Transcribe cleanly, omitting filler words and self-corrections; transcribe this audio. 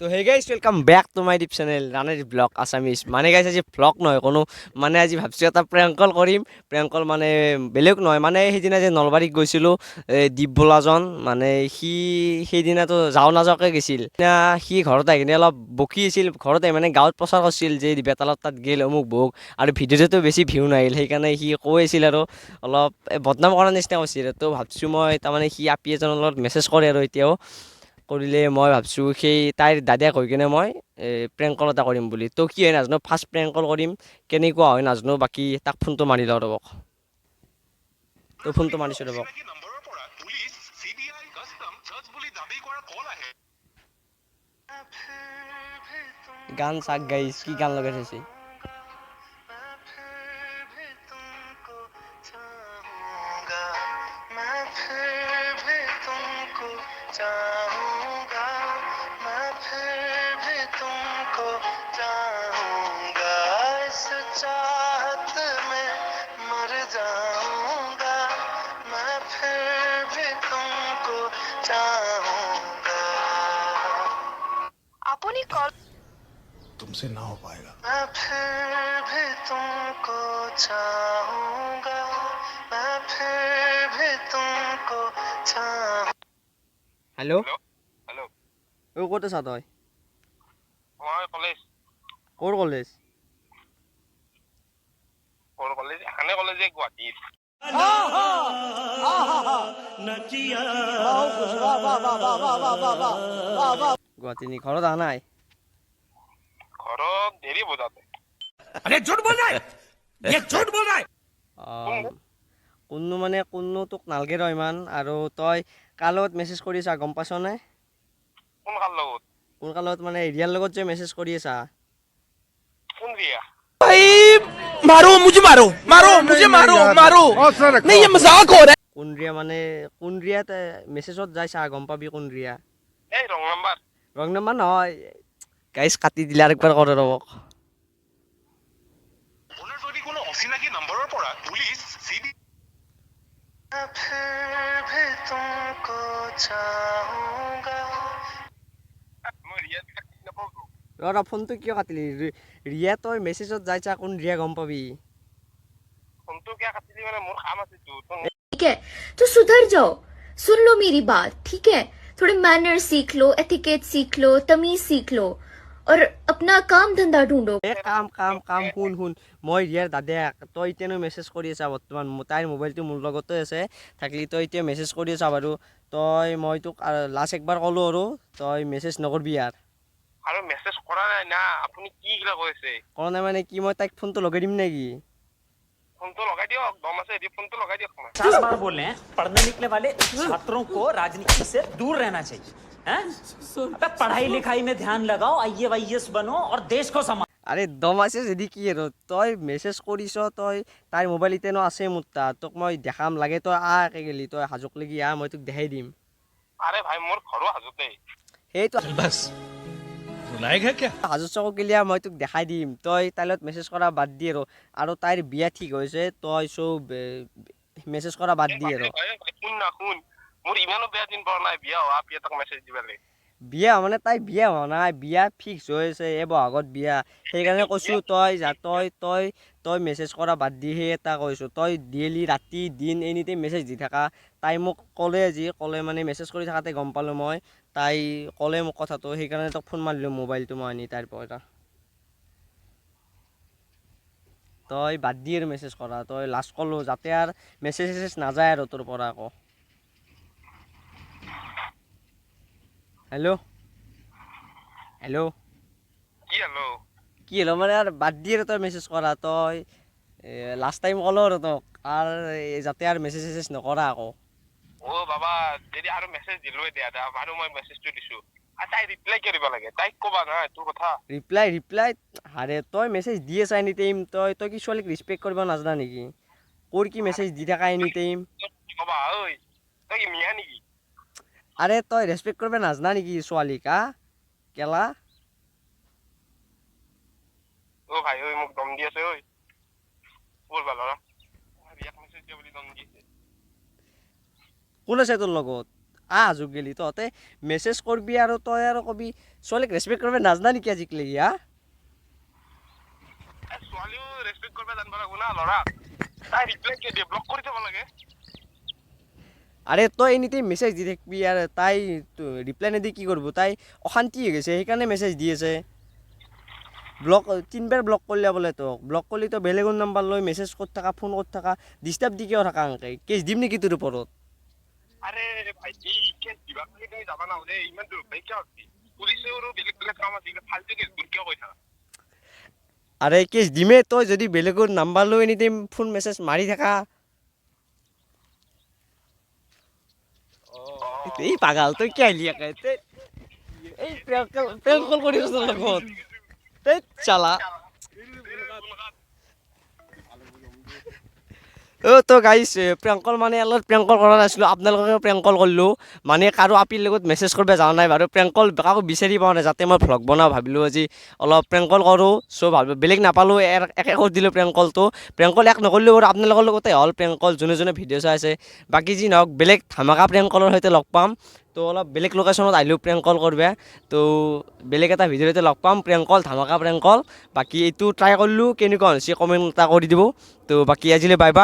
তো hey guys welcome back to my YouTube channel রানের blog Assamese মানে guys আজি ব্লগ নহয় কোনো মানে আজি ভাবছোঁ এটা প্ৰেংকল কৰিম প্ৰেংকল মানে বেলেগ নহয় মানে সেইদিনা যে নলবাৰীত গৈছিলোঁ দীপ বোলাজন মানে সি সেইদিনাতো যাওঁ নাযাওঁকৈ গৈছিল এতিয়া সি ঘৰত আহি কিনে অলপ বকি আছিল ঘৰত আহি মানে গাঁৱত প্ৰচাৰ কৰিছিল যে বেতালত তাত গেল অমুক বহুক আৰু ভিডিঅ'টোতো বেছি ভিউ নাহিল সেইকাৰণে সি কৈ আছিল আৰু অলপ বদনাম কৰাৰ নিচিনা কৈছিল তো ভাবছোঁ মই তাৰমানে সি আপি এজনৰ লগত মেছেজ কৰে আৰু এতিয়াও কৰিলে মই ভাবছোঁ সেই তাইৰ দাদাক হৈ কিনে মই প্ৰেংক কল এটা কৰিম বুলি তো কি হয় নাজানো ফাৰ্ষ্ট প্ৰেংক কল কৰিম কেনেকুৱা হয় নাজানো বাকী তাক ফোনটো মাৰি লওঁ ৰ'বক তো ফোনটো মাৰিছোঁ ৰ'বক গান চাক গাইছ কি গান লগাই থৈছে अपनी कॉल तुमसे ना हो पाएगा मैं फिर भी तुमको चाहूंगा मैं फिर भी तुमको चाहूंगा হেল্ল' হেল্ল' অ' ক'ত আছা তই মই কলেজ ক'ৰ কলেজ এখানে কলেজে গুৱাহাটীত গুৱাহাটী নি ঘৰত অহা নাই ঘৰত দেৰি বজাতে কোনো মানে কোনো তোক নালগে ৰ ইমান আৰু তই কাৰ লগত মেছেজ কৰি আছা গম পাইছনে কোন কাৰ লগত কোন কাৰ লগত মানে এৰিয়াৰ লগত যে মেছেজ কৰি আছা কোন বিয়া मारो मुझे मारो मारो मुझे मारो मारो नहीं ये मजाक हो रहा है কোন ৰিয়া মানে কোন ৰিয়াত মেছেজত যাইছা গম পাবি কোন ৰিয়া এই ৰং নাম্বাৰ ৰং নাম্বাৰ নহয় গাইজ কাটি দিলে আৰু একবাৰ কৰে ৰ'বক আপোনাৰ যদি কোনো অচিনাকি নম্বৰৰ পৰা পুলিচ চিডি मैं फिर भी तुमको चाहूंगा মই ৰিয়াত বিলাক চিনি নাপাওঁতো ৰ ফোনটো কিয় কাটিলি ৰিয়া তই মেছেজত যাইছা কোন ৰিয়া গম পাবি ফোনটো কিয় কাটিলি মানে মোৰ কাম আছেতো ठीक है तो सुधर जाओ सुन लो मेरी बात ठीक है थोड़े मैनर सीख लो एथिकेट सीख लो तमीज सीख लो और अपना काम धंधा ढूंढो এই কাম শুন মই ৰিয়াৰ দাদাক তই এতিয়ানো মেছেজ কৰি আছা বৰ্তমান তাইৰ মোবাইলটো মোৰ লগতে আছে থাকিলি তই এতিয়া মেছেজ কৰি আছা বাৰু মই তোক লাষ্ট একবাৰ ক'লোঁ আৰু তই মেছেজ নকৰবি ইয়াৰ আৰু মেছেজ কৰা নাই না আপুনি কি গিলা কৈ আছে কৰা নাই মানে কি মই তাইক ফোনটো লগাই দিম নেকি ফোনটো লগাই দিয়ক দম আছে এদি ফোনটো লগাই দিয়ক মই 50 बार बोल रहे हैं पढ़ने निकले वाले छात्रों को राजनीति से दूर रहना चाहिए हैं? अबे पढ़ाई लिखाई में ध्यान लगाओ आईएएस बनो और देश को संभालो আৰে দম আছে যদি কি আৰু তই মেছেজ কৰিছ তই তাইৰ মোবাইল এতিয়ানো আছে মোৰ তাত তোক মই দেখাম লাগে তই একে গেলি তই হাজোক লাগি মই তোক দেখাই দিম আৰে ভাই মোৰ ঘৰো হাজোতে সেইটো बस रुलाएगा क्या হাজো চকত গেলি মই তোক দেখাই দিম তই তাইৰ লগত মেছেজ কৰা বাদ দি আৰু তাইৰ বিয়া ঠিক হৈছে তই চব মেছেজ কৰা বাদ দি আৰু শুন না শুন মোৰ ইমানো বেয়া দিন পোৱা নাই বিয়া হোৱা আপি এটাক মেছেজ দিবলৈ বিয়া মানে তাই বিয়া হোৱা নাই বিয়া ফিক্স হৈ আছে এই বহাগত বিয়া সেইকাৰণে কৈছোঁ তই মেছেজ কৰা বাদ দি সেই এটা কৈছোঁ তই ডেইলি ৰাতি দিন এনি টাইম মেছেজ দি থাকা তাই মোক ক'লে মানে মেছেজ কৰি থাকাতে গম পালোঁ মই তাই ক'লে মোক কথাটো সেইকাৰণে তোক ফোন মাৰিলোঁ মোবাইলটো মই আনি তাইৰ পৰা তই বাদ দি আৰু মেছেজ কৰা তই লাষ্ট ক'লোঁ যাতে আৰু মেছেজ নাযায় আৰু তোৰ পৰা আকৌ হেল্ল' কি হেল্ল' মানে আৰু বাদ দি আৰু তই মেছেজ কৰা তই লাষ্ট টাইম ক'লোঁ আৰু তোক আৰু যাতে আৰু মেছেজ নকৰা আকৌ অ বাবা যদি আৰু মেছেজ দিলোৱে দিয়া আৰু মই মেছেজটো দিছো আৰু তাই ৰিপ্লাই কৰিব লাগে তাইক ক'বা না তোৰ কথা ৰিপ্লাই হাৰে তই মেছেজ দি আছা এনি টাইম তই কি ছোৱালীক ৰেচপেক্ট কৰিব নাজানা নেকি ক'ৰ কি মেছেজ দি থাকা এনি টাইম ক'বা ঐ তই কি মিয়া নেকি আৰে তই ৰেচপেক্ট কৰিব নাজানা নেকি ছোৱালীক কেলা অ ভাই ঐ মোক দম দি আছে ঐ বল ল'ৰা বিয়াক মেছেজ দিয়া বুলি দম দি আছে কোন আছে তোৰ লগত যুগ গেলি তহঁতে মেছেজ কৰবি আৰু তই আৰু কবি ছোৱালীক ৰেচপেক্ট কৰিব নাজানা নেকি আজিকালি হা ছোৱালীও ৰেচপেক্ট কৰিব জানিব লাগিব না ল'ৰা তাই ৰিপ্লাই কিয় দিয়ে ব্লক কৰি থব লাগে আৰে তই এনি টাইম মেছেজ দি থাকিবি আৰু তাই ৰিপ্লাই নিদি কি কৰিব তাই অশান্তি হৈ গৈছে সেইকাৰণে মেছেজ দি আছে ব্লক 3 বাৰ ব্লক কৰিলে বোলে তোক ব্লক কৰিলে তই বেলেগৰ নাম্বাৰ লৈ মেছেজ কৰি থাকা ফোন কৰি থাকা ডিষ্টাৰ্ব দি কিয় থাকা এনেকৈ কেছ দিম নেকি তোৰ ওপৰত আৰে ভাইটি কেছ দিবা বুলি তুমি যাবা না বোলে ইমান দূৰ ভাই কিয় হৈছে পুলিচেও বেলেগ বেলেগ কাম আছে ফালতু কেছ কিয় কৈ থাকা আৰে কেছ দিমে তই যদি বেলেগৰ নাম্বাৰ লৈ এনি টাইম ফোন মেছেজ মাৰি থাকা এই পাগাল তই কিয় আহিলি একে এই প্ৰেংক কল কৰি আছ লগত এই চালা তো গাইছ প্ৰেংকল মানে অলপ প্ৰেংকল কৰা নাছিলোঁ আপোনালোকে প্ৰেংকল কৰিলোঁ মানে কাৰো আপিৰ লগত মেছেজ কৰিব যোৱা নাই বাৰু প্ৰেংকল কাকো বিচাৰি পোৱা নাই যাতে মই ভ্লগ বনাওঁ ভাবিলোঁ আজি অলপ প্ৰেংকল কৰোঁ চ' ভাবিলোঁ বেলেগ নাপালোঁ একে কৰি দিলোঁ প্ৰেংকল এক নকৰিলোঁ বাৰু আপোনালোকৰ লগতে হ'ল প্ৰেংকল যোনে যোনে ভিডিঅ' চাই আছে বাকী যি নহওক বেলেগ ধামাকা প্ৰেংকলৰ সৈতে লগ পাম তো অলপ বেলেগ লোকেশ্যনত আহিলোঁ প্ৰেংকল কৰিব তো বেলেগ এটা ভিডিঅ'ৰ সৈতে লগ পাম প্ৰেংকল ধামাকা প্ৰেংকল বাকী এইটো ট্ৰাই কৰিলোঁ কেনেকুৱা হৈছে কমেণ্ট এটা কৰি দিব তো বাকী আজিলৈ বাই বাই